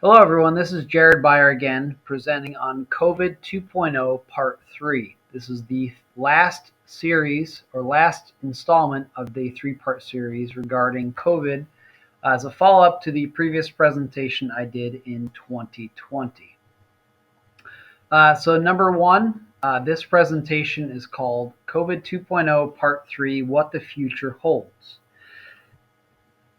Hello, everyone. This is Jared Beyer again, presenting on COVID 2.0 Part 3. This is the last series or last installment of the three-part series regarding COVID as a follow-up to the previous presentation I did in 2020. So, number one, this presentation is called COVID 2.0 Part 3 What the Future Holds.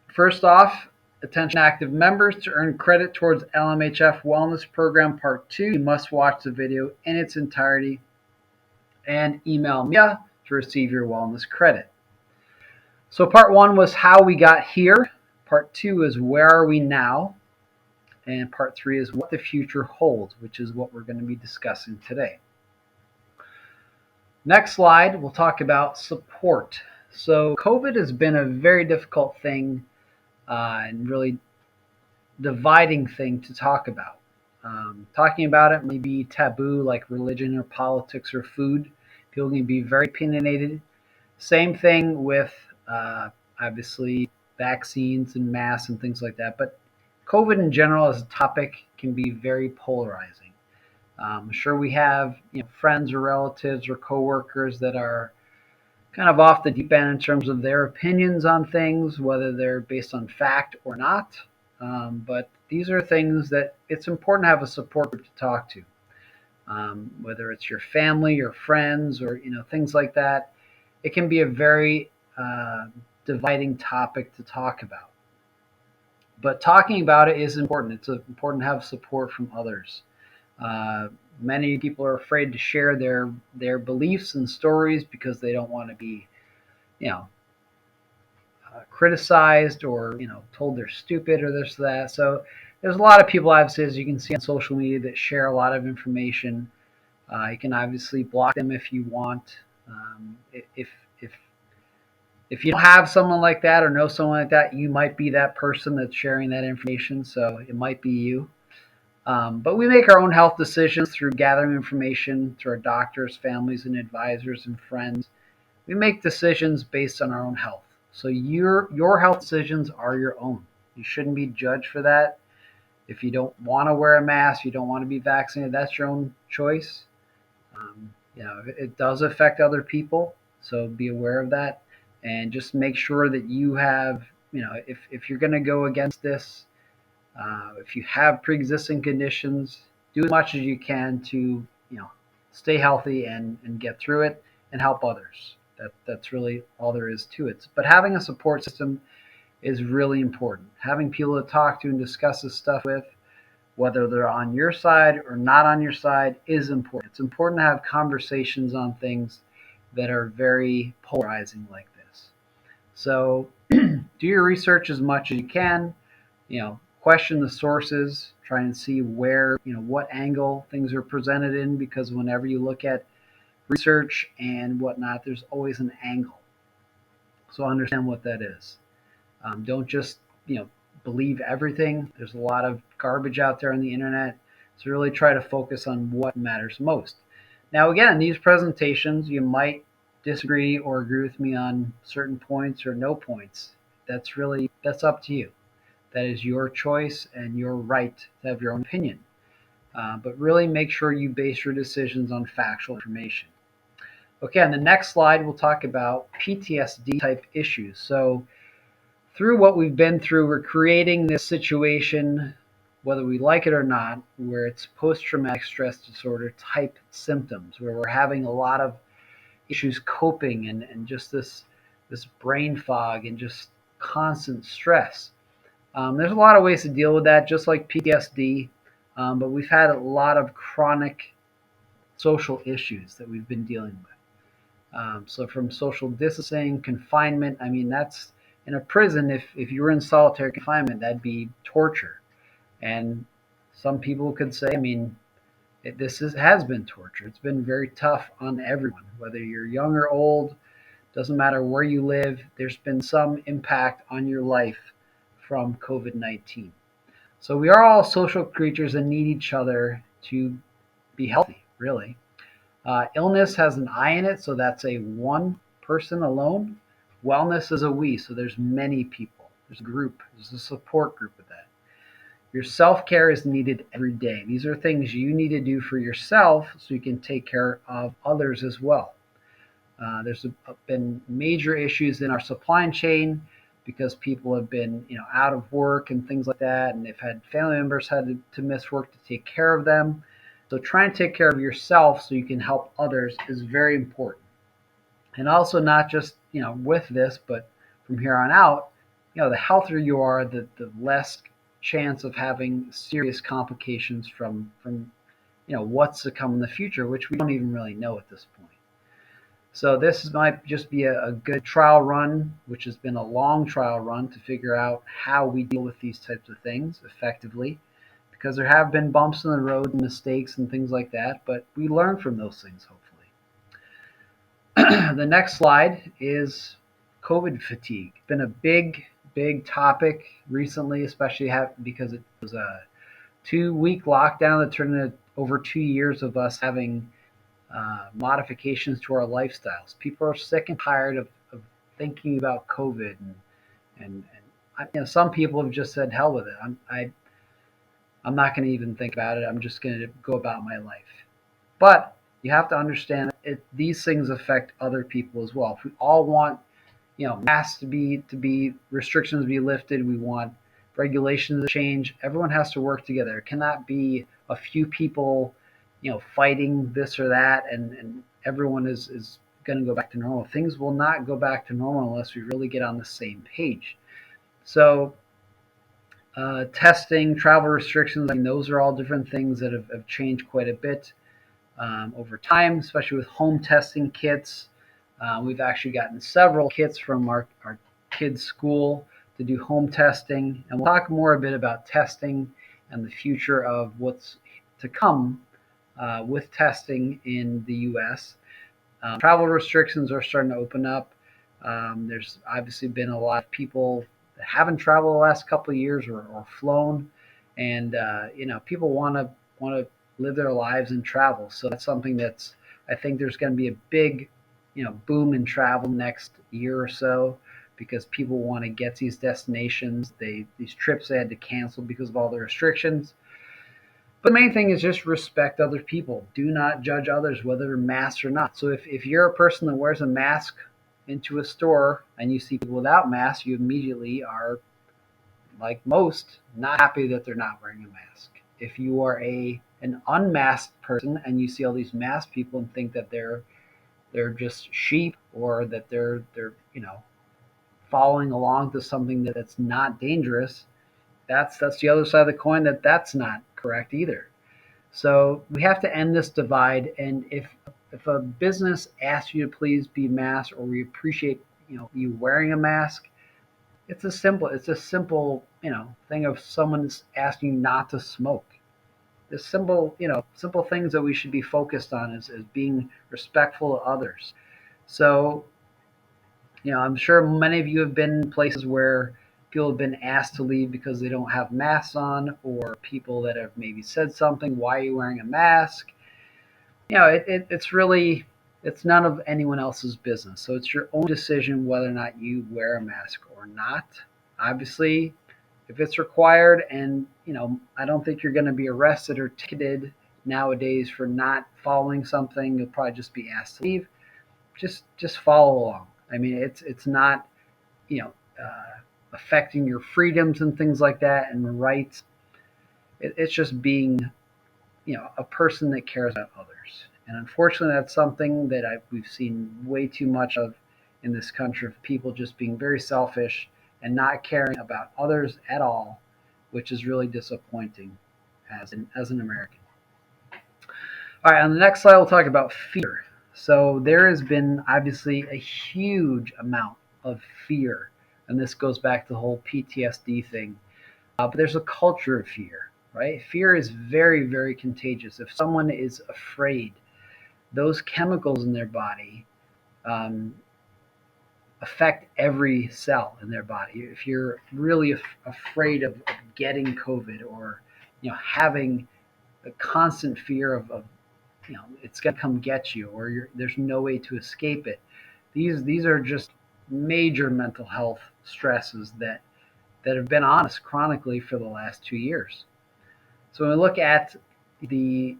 First off, attention active members, to earn credit towards LMHF Wellness Program Part 2, you must watch the video in its entirety and email me to receive your wellness credit. So Part 1 was how we got here. Part 2 is where are we now. And Part 3 is what the future holds, which is what we're going to be discussing today. Next slide, we'll talk about support. So COVID has been a very difficult thing and really dividing thing to talk about. Talking about it may be taboo, like religion or politics or food. People can be very opinionated. Same thing with obviously vaccines and masks and things like that. But COVID in general as a topic can be very polarizing. Sure, we have friends or relatives or coworkers that are kind of off the deep end in terms of their opinions on things, whether they're based on fact or not. But these are things that it's important to have a support group to talk to, whether it's your family, your friends, or things like that. It can be a very dividing topic to talk about. But talking about it is important. It's important to have support from others. Many people are afraid to share their beliefs and stories because they don't want to be, you know, criticized or told they're stupid or this or that. So there's a lot of people, obviously, as you can see on social media, that share a lot of information. You can obviously block them if you want. If if if you don't have someone like that or know someone like that, you might be that person that's sharing that information. So it might be you. But we make our own health decisions through gathering information through our doctors, families, and advisors and friends. We make decisions based on our own health. So your health decisions are your own. You shouldn't be judged for that. If you don't want to wear a mask, you don't want to be vaccinated, that's your own choice. It does affect other people, so be aware of that, and just make sure that you have, if you're going to go against this, if you have pre-existing conditions, do as much as you can to, stay healthy and get through it and help others. That's really all there is to it. But having a support system is really important. Having people to talk to and discuss this stuff with, whether they're on your side or not on your side, is important. It's important to have conversations on things that are very polarizing like this. So do your research as much as you can. Question the sources, try and see where, what angle things are presented in, because whenever you look at research and whatnot, there's always an angle. So understand what that is. Don't just, believe everything. There's a lot of garbage out there on the internet. So really try to focus on what matters most. Now, again, these presentations, you might disagree or agree with me on certain points or no points. That's up to you. That is your choice and your right to have your own opinion. But really make sure you base your decisions on factual information. Okay, on the next slide, we'll talk about PTSD type issues. So through what we've been through, we're creating this situation, whether we like it or not, where it's post-traumatic stress disorder type symptoms, where we're having a lot of issues coping and just this brain fog and just constant stress. There's a lot of ways to deal with that, just like PTSD, but we've had a lot of chronic social issues that we've been dealing with. So from social distancing, confinement, that's in a prison. If you were in solitary confinement, that'd be torture. And some people could say, has been torture. It's been very tough on everyone, whether you're young or old, doesn't matter where you live, there's been some impact on your life from COVID-19. So we are all social creatures and need each other to be healthy, really. Illness has an I in it, so that's a one person alone. Wellness is a we, so there's many people. There's a group. There's a support group of that. Your self-care is needed every day. These are things you need to do for yourself so you can take care of others as well. There's been major issues in our supply chain because people have been, out of work and things like that, and they've had family members had to miss work to take care of them. So try and take care of yourself so you can help others is very important. And also not just, with this, but from here on out, the healthier you are, the less chance of having serious complications from what's to come in the future, which we don't even really know at this point. So this might just be a good trial run, which has been a long trial run to figure out how we deal with these types of things effectively, because there have been bumps in the road and mistakes and things like that, but we learn from those things, hopefully. The next slide is COVID fatigue. It's been a big topic recently, especially because it was a 2-week lockdown that turned into over 2 years of us having modifications to our lifestyles. People are sick and tired of thinking about COVID, and some people have just said, "Hell with it. I'm not going to even think about it. I'm just going to go about my life." But you have to understand that these things affect other people as well. If we all want, masks to be restrictions to be lifted, we want regulations to change. Everyone has to work together. It cannot be a few people, fighting this or that, and everyone is going to go back to normal. Things will not go back to normal unless we really get on the same page. So testing, travel restrictions, those are all different things that have changed quite a bit over time, especially with home testing kits. We've actually gotten several kits from our kids' school to do home testing. And we'll talk more a bit about testing and the future of what's to come with testing in the U.S. Travel restrictions are starting to open up. There's obviously been a lot of people that haven't traveled the last couple of years or flown, and people want to live their lives and travel. So that's something that's I think there's going to be a big boom in travel next year or so because people want to get these destinations. These trips they had to cancel because of all the restrictions. But the main thing is just respect other people. Do not judge others, whether they're masked or not. So if you're a person that wears a mask into a store and you see people without masks, you immediately are, like most, not happy that they're not wearing a mask. If you are an unmasked person and you see all these masked people and think that they're just sheep or that they're following along to something that's not dangerous, that's the other side of the coin, that's not correct either. So we have to end this divide. And if a business asks you to please be masked, or we appreciate you wearing a mask, it's a simple thing of someone's asking you not to smoke. The simple things that we should be focused on is being respectful of others. So I'm sure many of you have been in places where people have been asked to leave because they don't have masks on, or people that have maybe said something, "Why are you wearing a mask?" It's none of anyone else's business. So it's your own decision whether or not you wear a mask or not. Obviously, if it's required, and I don't think you're going to be arrested or ticketed nowadays for not following something. You'll probably just be asked to leave. Just follow along. I mean, it's not you know affecting your freedoms and things like that and rights. It's just being a person that cares about others. And unfortunately, that's something that we've seen way too much of in this country, of people just being very selfish and not caring about others at all, which is really disappointing as an American. All right, on the next slide, we'll talk about fear. So there has been obviously a huge amount of fear, and this goes back to the whole PTSD thing. But there's a culture of fear, right? Fear is very, very contagious. If someone is afraid, those chemicals in their body um, affect every cell in their body. If you're really afraid of getting COVID, or having a constant fear of it's going to come get you, or there's no way to escape it. These are just major mental health stresses that that have been on us chronically for the last 2 years. So when we look at the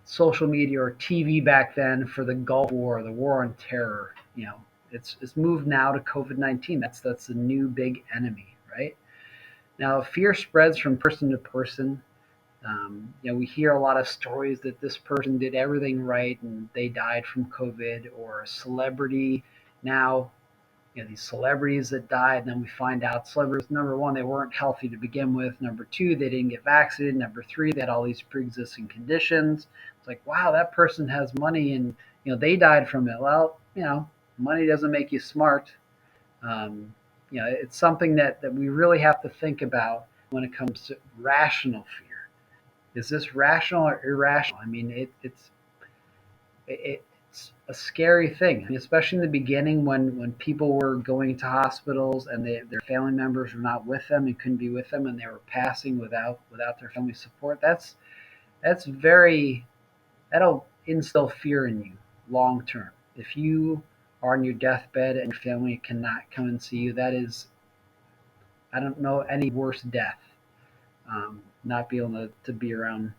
social media or TV back then for the Gulf War, the war on terror, it's moved now to COVID-19. That's the new big enemy, right? Now fear spreads from person to person. We hear a lot of stories that this person did everything right and they died from COVID, or a celebrity. Now, these celebrities that died, and then we find out celebrities, number one, they weren't healthy to begin with. Number two, they didn't get vaccinated. Number three, they had all these pre-existing conditions. It's like, wow, that person has money, and they died from it. Well, money doesn't make you smart. It's something that we really have to think about when it comes to rational fear. Is this rational or irrational? I mean, it's a scary thing, especially in the beginning when people were going to hospitals and their family members were not with them and couldn't be with them, and they were passing without their family support. That's very that'll instill fear in you long term. If you are on your deathbed and your family cannot come and see you, that is, I don't know any worse death. Not being able to be around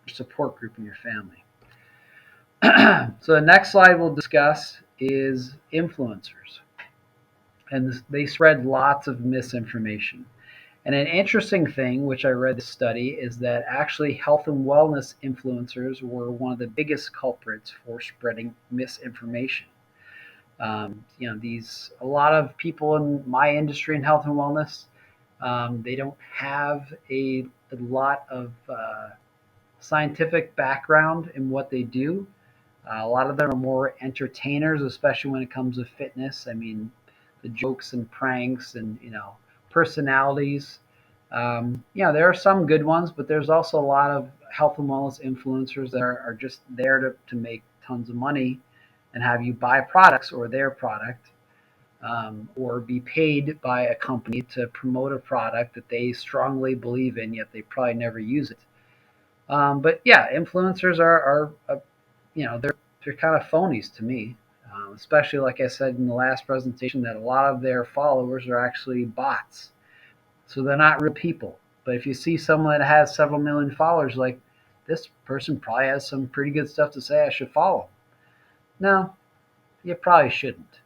your support group and your family. So the next slide we'll discuss is influencers, and they spread lots of misinformation. And an interesting thing, which I read this study, is that actually health and wellness influencers were one of the biggest culprits for spreading misinformation. These a lot of people in my industry in health and wellness, they don't have a lot of scientific background in what they do. A lot of them are more entertainers, especially when it comes to fitness. I mean, the jokes and pranks and personalities. There are some good ones, but there's also a lot of health and wellness influencers that are just there to make tons of money and have you buy products or their product, or be paid by a company to promote a product that they strongly believe in, yet they probably never use it. But yeah, influencers they're kind of phonies to me, especially like I said in the last presentation, that a lot of their followers are actually bots. So they're not real people. But if you see someone that has several million followers, like, this person probably has some pretty good stuff to say, I should follow. No, you probably shouldn't.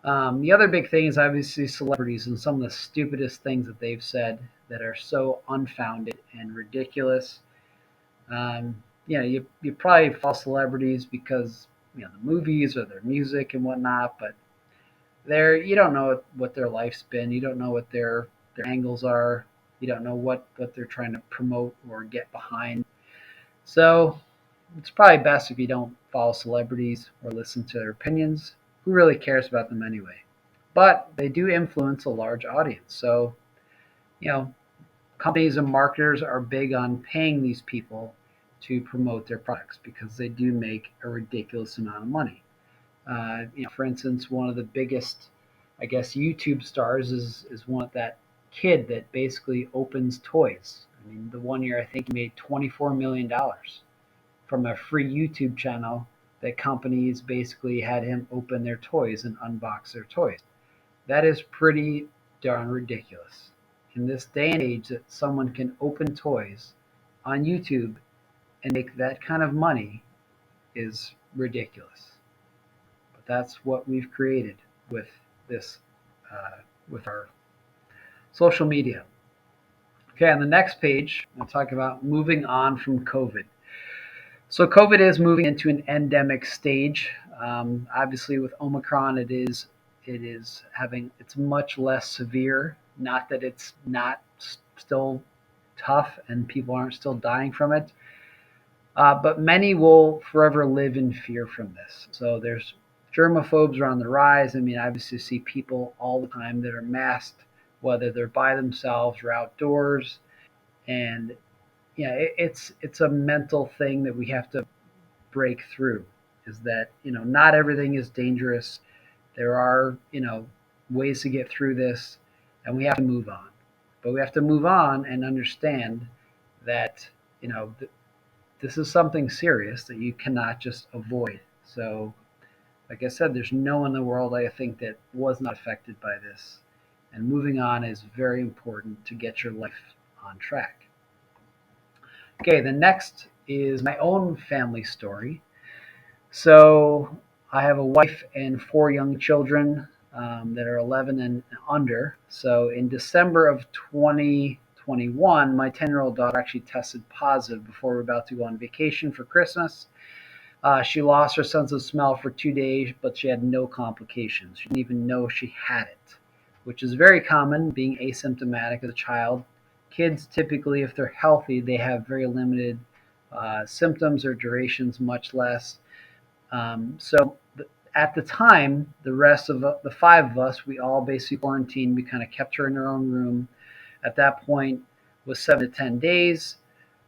The other big thing is obviously celebrities and some of the stupidest things that they've said that are so unfounded and ridiculous. You probably follow celebrities because the movies or their music and whatnot, but you don't know what their life's been. You don't know what their angles are. You don't know what they're trying to promote or get behind. So it's probably best if you don't follow celebrities or listen to their opinions. Who really cares about them anyway? But they do influence a large audience. So, you know, companies and marketers are big on paying these people to promote their products because they do make a ridiculous amount of money. For instance, one of the biggest, I guess, YouTube stars is one that kid that basically opens toys. I mean, the one year I think he made $24 million from a free YouTube channel that companies basically had him open their toys and unbox their toys. That is pretty darn ridiculous. In this day and age, that someone can open toys on YouTube and make that kind of money is ridiculous. But that's what we've created with this, with our social media. Okay, on the next page, I'll talk about moving on from COVID. So COVID is moving into an endemic stage. Obviously, with Omicron, it's much less severe. Not that it's not still tough and people aren't still dying from it, but many will forever live in fear from this. So there's germaphobes are on the rise. I mean, I obviously see people all the time that are masked, whether they're by themselves or outdoors, and it's a mental thing that we have to break through. Is that not everything is dangerous. There are ways to get through this, and we have to move on. But we have to move on and understand that this is something serious that you cannot just avoid. So, like I said, there's no one in the world I think that was not affected by this. And moving on is very important to get your life on track. Okay, the next is my own family story. So I have a wife and four young children that are 11 and under. So in December of 2021, my 10-year-old daughter actually tested positive before we were about to go on vacation for Christmas. She lost her sense of smell for 2 days, but she had no complications. She didn't even know she had it, which is very common being asymptomatic as a child. Kids typically, if they're healthy, they have very limited symptoms or durations, much less. At the time, the rest of the five of us, we all basically quarantined. We kind of kept her in her own room. At that point, was 7 to 10 days.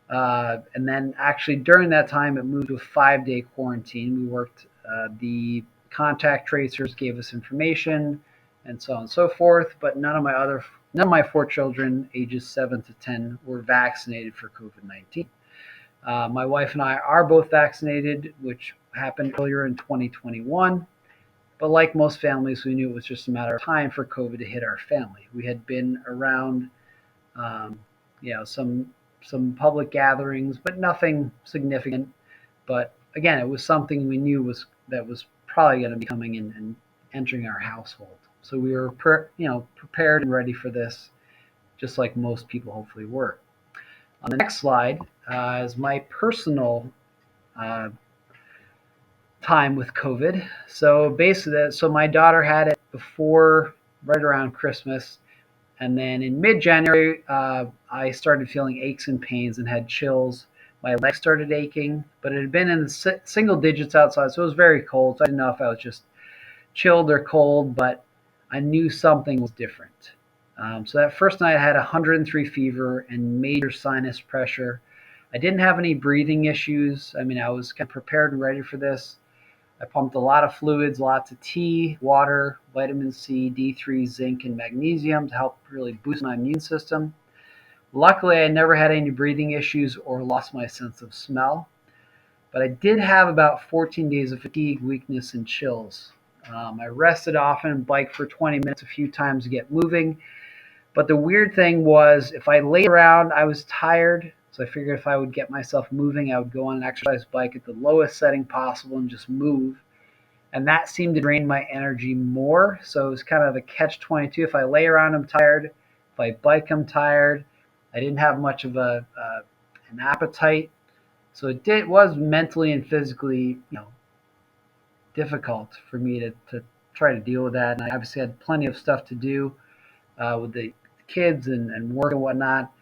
And then actually during that time, it moved to a 5 day quarantine. We worked, the contact tracers gave us information and so on and so forth, but none of my four children, ages 7 to 10, were vaccinated for COVID-19. My wife and I are both vaccinated, which happened earlier in 2021. But like most families, we knew it was just a matter of time for COVID to hit our family. We had been around, um, some public gatherings, but nothing significant. But again, it was something we knew was probably going to be coming in and entering our household. So we were prepared and ready for this, just like most people hopefully were. On the next slide is my personal uh, time with COVID. So basically, so my daughter had it before, right around Christmas, and then in mid-January, I started feeling aches and pains and had chills. My legs started aching, but it had been in the single digits outside, so it was very cold. So I didn't know if I was just chilled or cold, but I knew something was different. So that first night, I had 103 fever and major sinus pressure. I didn't have any breathing issues. I mean, I was kind of prepared and ready for this. I pumped a lot of fluids, lots of tea, water, vitamin C, D3, zinc, and magnesium to help really boost my immune system. Luckily, I never had any breathing issues or lost my sense of smell, but I did have about 14 days of fatigue, weakness, and chills. I rested often and biked for 20 minutes a few times to get moving. But the weird thing was, if I laid around, I was tired. So I figured if I would get myself moving, I would go on an exercise bike at the lowest setting possible and just move. And that seemed to drain my energy more. So it was kind of a catch-22. If I lay around, I'm tired. If I bike, I'm tired. I didn't have much of an appetite. So was mentally and physically, difficult for me to try to deal with that. And I obviously had plenty of stuff to do with the kids and work and whatnot.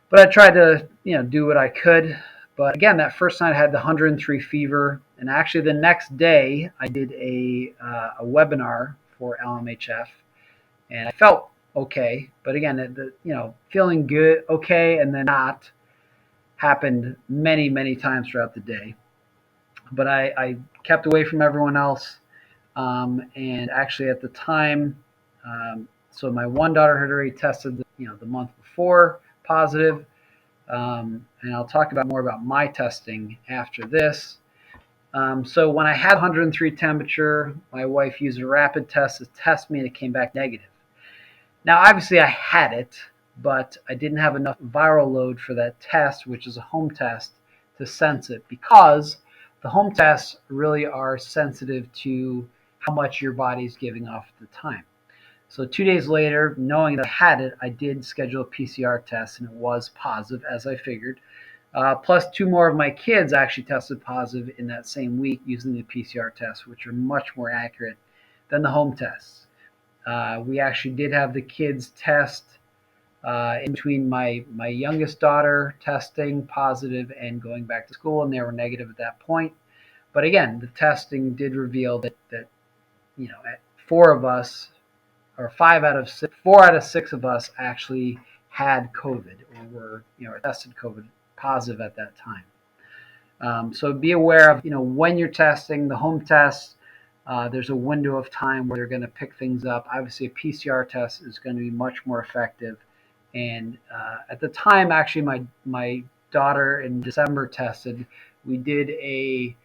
But I tried to, do what I could. But again, that first night I had the 103 fever, and actually the next day I did a webinar for LMHF, and I felt okay. But again, feeling good, okay, and then not happened many, many times throughout the day. But I kept away from everyone else, and actually at the time, so my one daughter had already tested, the month before positive. And I'll talk about more about my testing after this. So when I had 103 temperature, my wife used a rapid test to test me, and it came back negative. Now, obviously, I had it, but I didn't have enough viral load for that test, which is a home test, to sense it, because the home tests really are sensitive to how much your body is giving off at the time. So 2 days later, knowing that I had it, I did schedule a PCR test, and it was positive, as I figured. Plus, two more of my kids actually tested positive in that same week using the PCR tests, which are much more accurate than the home tests. We actually did have the kids test in between my youngest daughter testing positive and going back to school, and they were negative at that point. But again, the testing did reveal that at four of us, or 4 out of 6 of us actually had COVID, or were tested COVID positive at that time. So be aware of when you're testing the home tests. There's a window of time where they're going to pick things up. Obviously, a PCR test is going to be much more effective. And at the time, actually, my daughter in December tested. We did a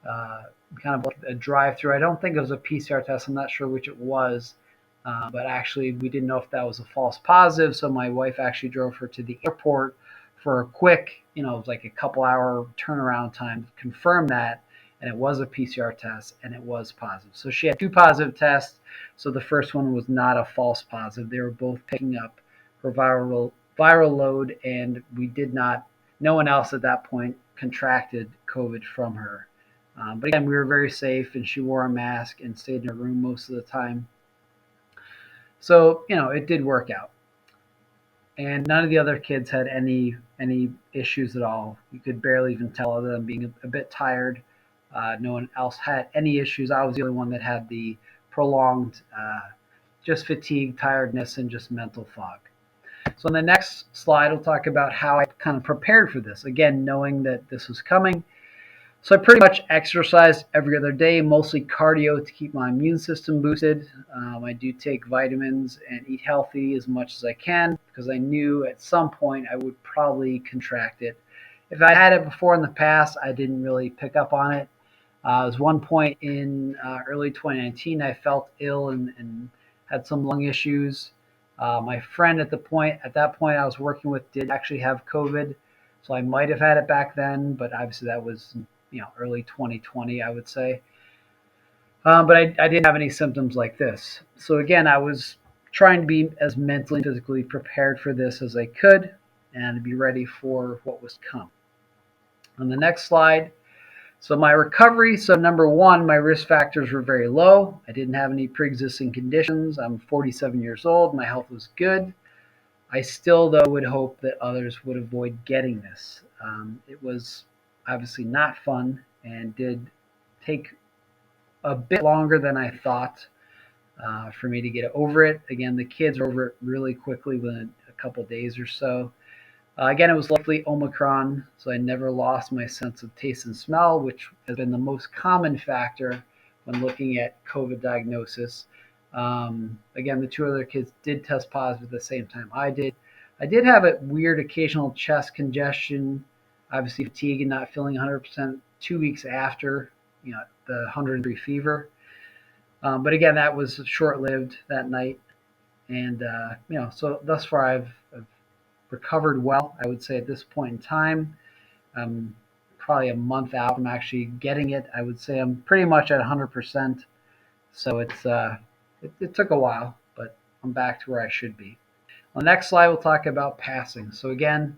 kind of like a drive-through. I don't think it was a PCR test. I'm not sure which it was. But actually, we didn't know if that was a false positive. So my wife actually drove her to the airport for a quick, it was like a couple hour turnaround time to confirm that. And it was a PCR test and it was positive. So she had two positive tests. So the first one was not a false positive. They were both picking up her viral load, and we did not, no one else at that point contracted COVID from her. But again, we were very safe, and she wore a mask and stayed in her room most of the time. So, it did work out. And none of the other kids had any issues at all. You could barely even tell, other than being a bit tired. No one else had any issues. I was the only one that had the prolonged just fatigue, tiredness, and just mental fog. So on the next slide, we'll talk about how I kind of prepared for this. Again, knowing that this was coming. So I pretty much exercise every other day, mostly cardio to keep my immune system boosted. I do take vitamins and eat healthy as much as I can because I knew at some point I would probably contract it. If I had it before in the past, I didn't really pick up on it. It was one point in early 2019, I felt ill and had some lung issues. My friend at that point I was working with did actually have COVID, so I might have had it back then, but obviously that was early 2020, I would say. But I didn't have any symptoms like this. So again, I was trying to be as mentally and physically prepared for this as I could and to be ready for what was to come. On the next slide, so my recovery, so number one, my risk factors were very low. I didn't have any pre-existing conditions. I'm 47 years old. My health was good. I still, though, would hope that others would avoid getting this. It was obviously not fun and did take a bit longer than I thought for me to get over it. Again, the kids were over it really quickly within a couple days or so. Again, it was likely Omicron, so I never lost my sense of taste and smell, which has been the most common factor when looking at COVID diagnosis. Again, the two other kids did test positive at the same time I did. I did have a weird occasional chest congestion, obviously fatigue and not feeling 100% 2 weeks after, the 100-degree fever. But again, that was short-lived that night, and so thus far I've recovered well. I would say at this point in time, probably a month out from actually getting it. I would say I'm pretty much at 100%. So it took a while, but I'm back to where I should be. On the next slide, we'll talk about passing. So again,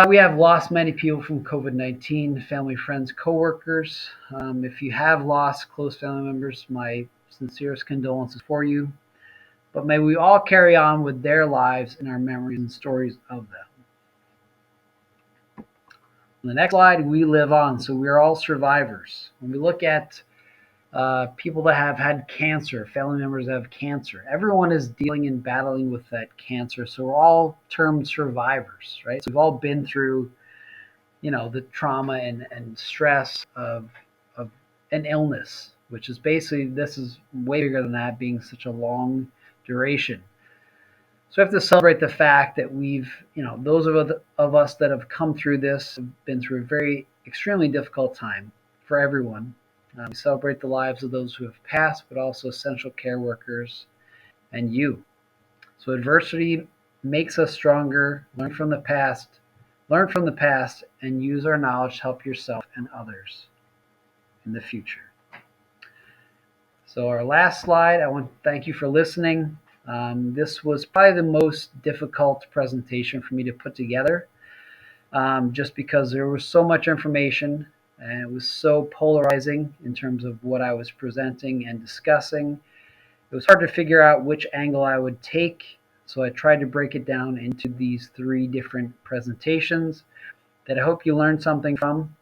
we have lost many people from COVID-19, family, friends, coworkers. If you have lost close family members, my sincerest condolences for you. But may we all carry on with their lives and our memories and stories of them. On the next slide, we live on. So we are all survivors. When we look at people that have had cancer, family members that have cancer, everyone is dealing and battling with that cancer. So we're all termed survivors, right? So we've all been through, the trauma and stress of an illness, which is basically, this is way bigger than that, being such a long duration. So we have to celebrate the fact that those of us that have come through this have been through a very extremely difficult time for everyone. We celebrate the lives of those who have passed, but also essential care workers and you. So adversity makes us stronger. Learn from the past, and use our knowledge to help yourself and others in the future. So our last slide, I want to thank you for listening. This was probably the most difficult presentation for me to put together, just because there was so much information and it was so polarizing in terms of what I was presenting and discussing. It was hard to figure out which angle I would take, so I tried to break it down into these 3 different presentations that I hope you learned something from.